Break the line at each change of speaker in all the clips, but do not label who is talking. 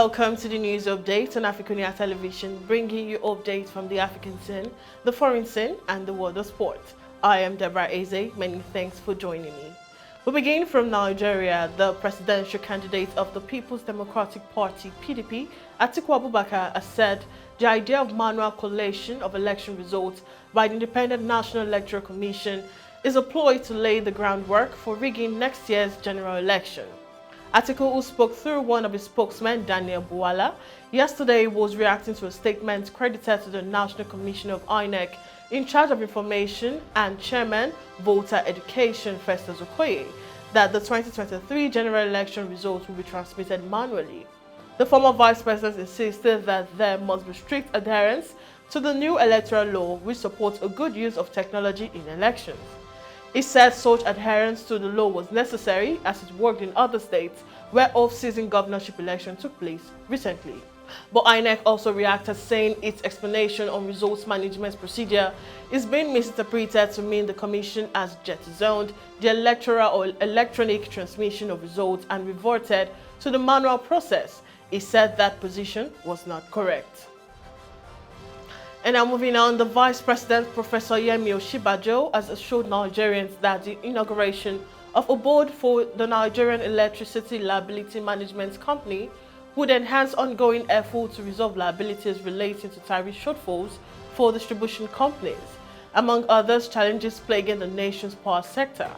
Welcome to the news update on AFRICUNIA television, bringing you updates from the African scene, the foreign scene, and the world of sport. I am Deborah Ezeh. Many thanks for joining me. We begin from Nigeria. The presidential candidate of the People's Democratic Party, PDP, ATIKU Abubakar, has said the idea of manual collation of election results by the Independent National Electoral Commission is a ploy to lay the groundwork for rigging next year's general election. ATIKU, who spoke through one of his spokesmen, Daniel Buwala, yesterday was reacting to a statement credited to the National Commission of INEC in charge of information and Chairman Voter Education, Festus Okoye, that the 2023 general election results will be transmitted manually. The former vice president insisted that there must be strict adherence to the new electoral law, which supports a good use of technology in elections. He said such adherence to the law was necessary as it worked in other states where off-season governorship elections took place recently. But INEC also reacted, saying its explanation on results management procedure is being misinterpreted to mean the commission has jettisoned the electoral or electronic transmission of results and reverted to the manual process. He said that position was not correct. And now moving on, the Vice President, Professor Yemi Osinbajo, has assured Nigerians that the inauguration of a board for the Nigerian Electricity Liability Management Company would enhance ongoing efforts to resolve liabilities relating to tariff shortfalls for distribution companies, among others challenges plaguing the nation's power sector.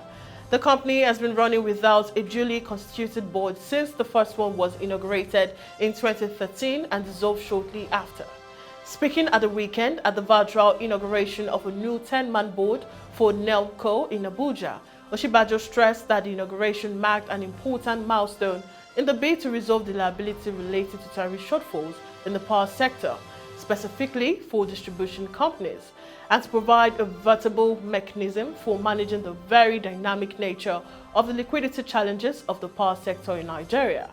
The company has been running without a duly constituted board since the first one was inaugurated in 2013 and dissolved shortly after. Speaking at the weekend at the virtual inauguration of a new 10-man board for NELCO in Abuja, Osinbajo stressed that the inauguration marked an important milestone in the bid to resolve the liability related to tariff shortfalls in the power sector, specifically for distribution companies, and to provide a vertebral mechanism for managing the very dynamic nature of the liquidity challenges of the power sector in Nigeria.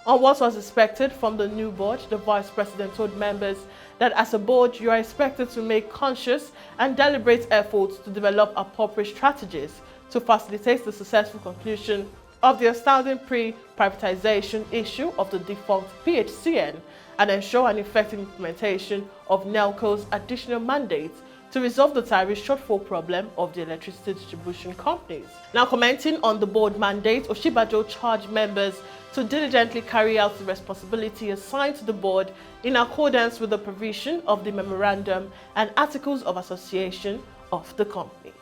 On what was expected from the new board, the Vice President told members that as a board, you are expected to make conscious and deliberate efforts to develop appropriate strategies to facilitate the successful conclusion of the astounding pre-privatization issue of the defunct PHCN and ensure an effective implementation of NELCO's additional mandates to resolve the tariff shortfall problem of the electricity distribution companies. Now commenting on the board mandate, Osinbajo charged members to diligently carry out the responsibility assigned to the board in accordance with the provision of the memorandum and articles of association of the company.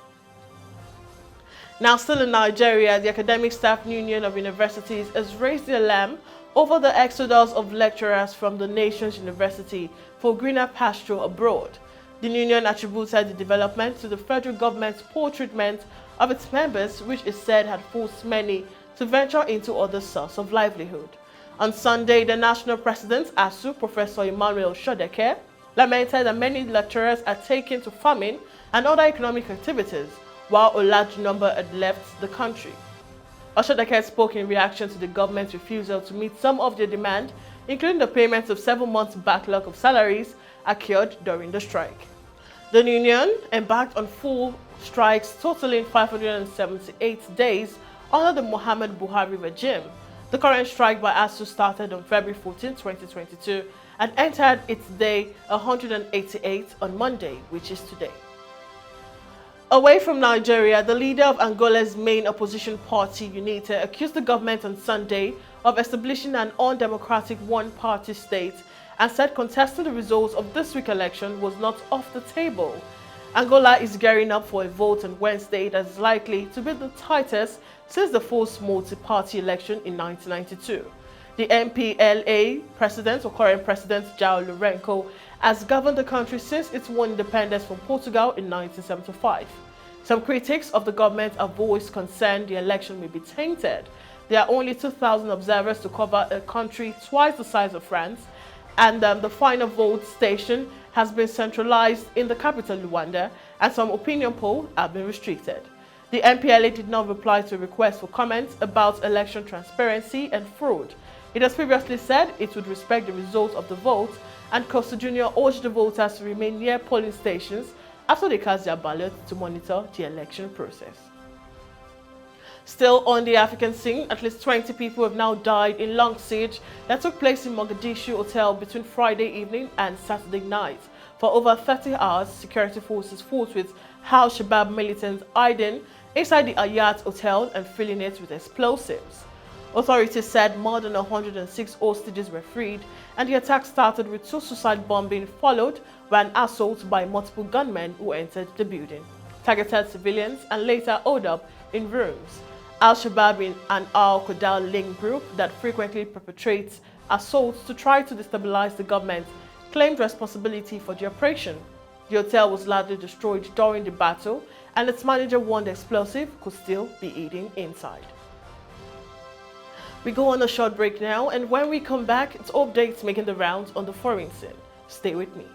Now still in Nigeria, the Academic Staff Union of Universities has raised the alarm over the exodus of lecturers from the nation's university for greener pasture abroad. The union attributed the development to the federal government's poor treatment of its members, which is said had forced many to venture into other sources of livelihood. On Sunday, the national president, ASUU, Professor Emmanuel Shodeke, lamented that many lecturers are taken to farming and other economic activities, while a large number had left the country. Shodeke spoke in reaction to the government's refusal to meet some of their demands, including the payment of 7 months' backlog of salaries accrued during the strike. The union embarked on full strikes totaling 578 days under the Muhammad Buhari regime. The current strike by ASUU started on February 14, 2022 and entered its day 188 on Monday, which is today. Away from Nigeria, the leader of Angola's main opposition party, UNITA, accused the government on Sunday of establishing an undemocratic one-party state and said contesting the results of this week's election was not off the table. Angola is gearing up for a vote on Wednesday that is likely to be the tightest since the forced multi-party election in 1992. The MPLA president, or current president, João Lourenço, has governed the country since it won independence from Portugal in 1975. Some critics of the government have voiced concern the election may be tainted. There are only 2,000 observers to cover a country twice the size of France, and the final vote station has been centralized in the capital, Luanda, and some opinion polls have been restricted. The MPLA did not reply to a request for comments about election transparency and fraud. It has previously said it would respect the results of the vote, and Costa Junior urged the voters to remain near polling stations after they cast their ballot to monitor the election process. Still on the African scene, at least 20 people have now died in long siege that took place in Mogadishu hotel between Friday evening and Saturday night. For over 30 hours, security forces fought with Al-Shabaab militants hiding inside the Ayat hotel and filling it with explosives. Authorities said more than 106 hostages were freed, and the attack started with 2 suicide bombings followed by an assault by multiple gunmen who entered the building, targeted civilians, and later holed up in rooms. Al-Shabaab is an Al-Qaeda linked group that frequently perpetrates assaults to try to destabilize the government, claimed responsibility for the operation. The hotel was largely destroyed during the battle, and its manager warned the explosive could still be hidden inside. We go on a short break now, and when we come back, it's updates making the rounds on the foreign scene. Stay with me.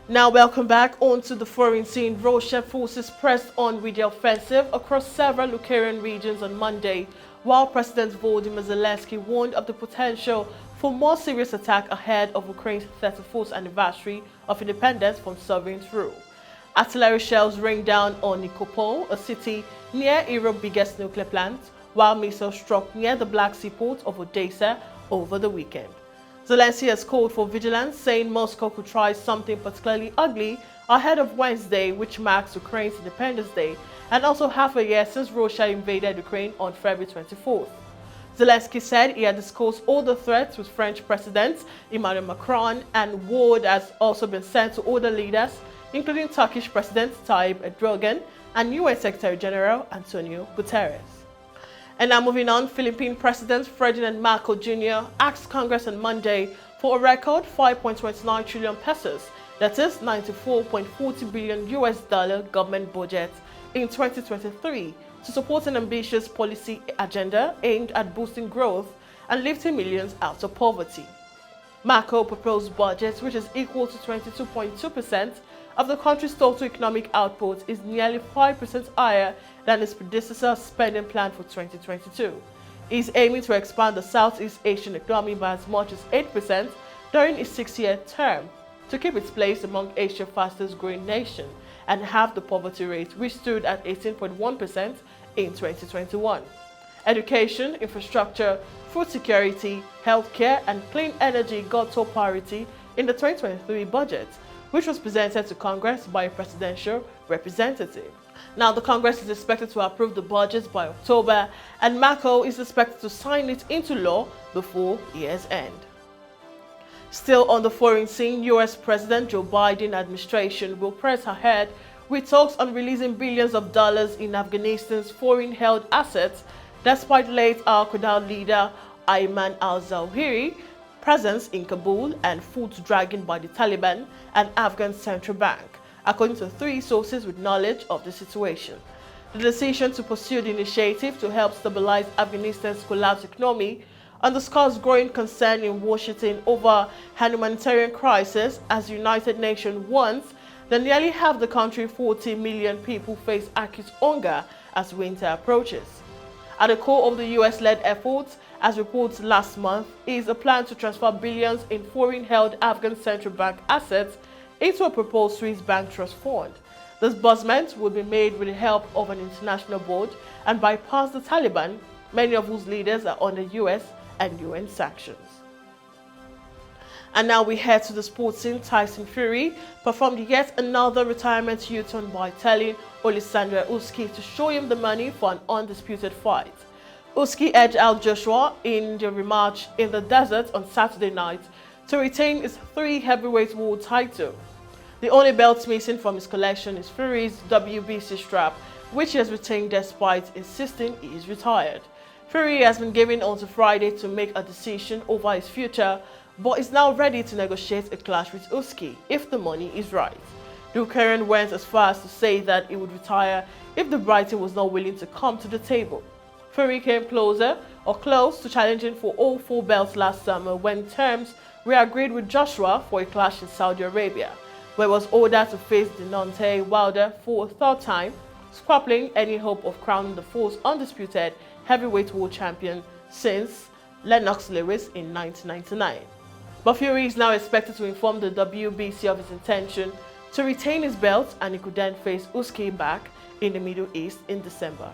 Now welcome back onto the foreign scene. Russian forces pressed on with the offensive across several Ukrainian regions on Monday, while President Volodymyr Zelensky warned of the potential for more serious attack ahead of Ukraine's 34th anniversary of independence from Soviet rule. Artillery shells rained down on Nikopol, a city near Europe's biggest nuclear plant, while missiles struck near the Black Sea port of Odessa over the weekend. Zelensky has called for vigilance, saying Moscow could try something particularly ugly ahead of Wednesday, which marks Ukraine's Independence Day, and also half a year since Russia invaded Ukraine on February 24th. Zelensky said he had discussed all the threats with French President Emmanuel Macron, and word has also been sent to other leaders, including Turkish President Tayyip Erdogan and UN Secretary General Antonio Guterres. And now moving on, Philippine President Ferdinand Marcos Jr. asked Congress on Monday for a record 5.29 trillion pesos, that is $94.40 billion government budget in 2023 to support an ambitious policy agenda aimed at boosting growth and lifting millions out of poverty. Marcos proposed budget, which is equal to 22.2% of the country's total economic output, is nearly 5% higher than its predecessor's spending plan for 2022. He is aiming to expand the Southeast Asian economy by as much as 8% during its 6-year term to keep its place among Asia's fastest growing nation and halve the poverty rate, which stood at 18.1% in 2021. Education, infrastructure, food security, healthcare, and clean energy got top priority in the 2023 budget, which was presented to Congress by a presidential representative. Now, the Congress is expected to approve the budget by October, and Marcos is expected to sign it into law before year's end. Still on the foreign scene, US President Joe Biden administration will press ahead with talks on releasing billions of dollars in Afghanistan's foreign-held assets, despite late Al-Qaeda leader Ayman al-Zawahiri's presence in Kabul and foot dragging by the Taliban and Afghan central bank, according to 3 sources with knowledge of the situation. The decision to pursue the initiative to help stabilize Afghanistan's collapsed economy underscores growing concern in Washington over an humanitarian crisis, as the United Nations warns that nearly half the country's 40 million people face acute hunger as winter approaches. At the core of the US-led efforts, as reports last month, is a plan to transfer billions in foreign-held Afghan central bank assets into a proposed Swiss bank trust fund. Disbursement will be made with the help of an international board and bypass the Taliban, many of whose leaders are under US and UN sanctions. And now we head to the sports scene. Tyson Fury performed yet another retirement U-turn by telling Usyk to show him the money for an undisputed fight. Usyk edged out Joshua in the rematch in the desert on Saturday night to retain his 3 heavyweight world title. The only belt missing from his collection is Fury's WBC strap, which he has retained despite insisting he is retired. Fury has been given until Friday to make a decision over his future, but is now ready to negotiate a clash with Usyk if the money is right. The Ukrainian went as far as to say that he would retire if the Briton was not willing to come to the table. Fury came close to challenging for all 4 belts last summer when terms were agreed with Joshua for a clash in Saudi Arabia, where he was ordered to face Deontay Wilder for a 3rd time, scrapping any hope of crowning the 4th undisputed heavyweight world champion since Lennox Lewis in 1999. But Fury is now expected to inform the WBC of his intention to retain his belt, and he could then face Usyk back in the Middle East in December.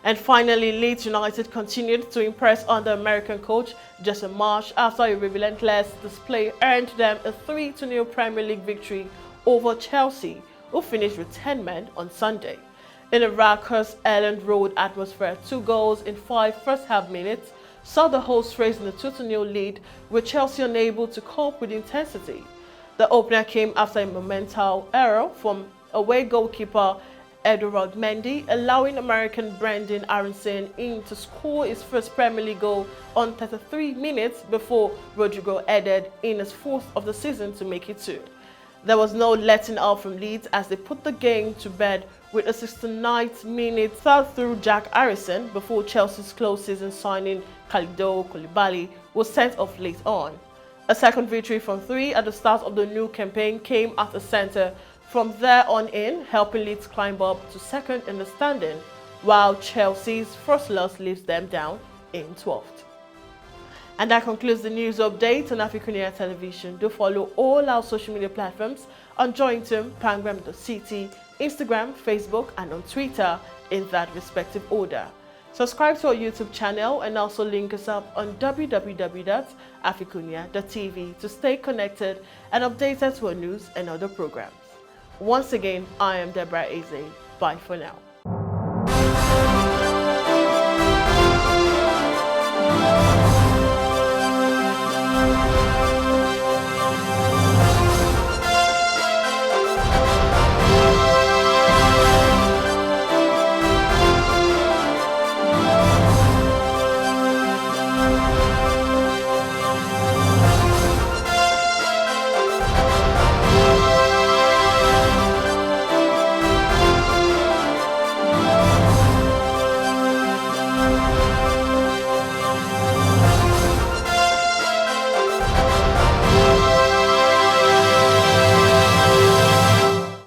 And finally, Leeds United continued to impress under American coach Jesse Marsch after a relentless display earned them a 3-0 Premier League victory over Chelsea, who finished with 10 men on Sunday. In a raucous Elland Road atmosphere, 2 goals in 5 first-half minutes saw the hosts raising a 2-0 lead, with Chelsea unable to cope with intensity. The opener came after a monumental error from away goalkeeper Edouard Mendy, allowing American Brendan Aronson in to score his first Premier League goal on 33 minutes before Rodrigo added in his 4th of the season to make it 2. There was no letting up from Leeds as they put the game to bed with a 69th minute third through Jack Harrison before Chelsea's close season signing Kalidou Koulibaly was sent off late on. A second victory from 3 at the start of the new campaign came at the centre from there on in, helping Leeds climb up to 2nd in the standing, while Chelsea's first loss leaves them down in 12th. And that concludes the news update on AFRICUNIA television. Do follow all our social media platforms on Jointum, Pangram.ct, Instagram, Facebook, and on Twitter in that respective order. Subscribe to our YouTube channel and also link us up on www.africunia.tv to stay connected and updated to our news and other programs. Once again, I am Deborah Ezeh. Bye for now.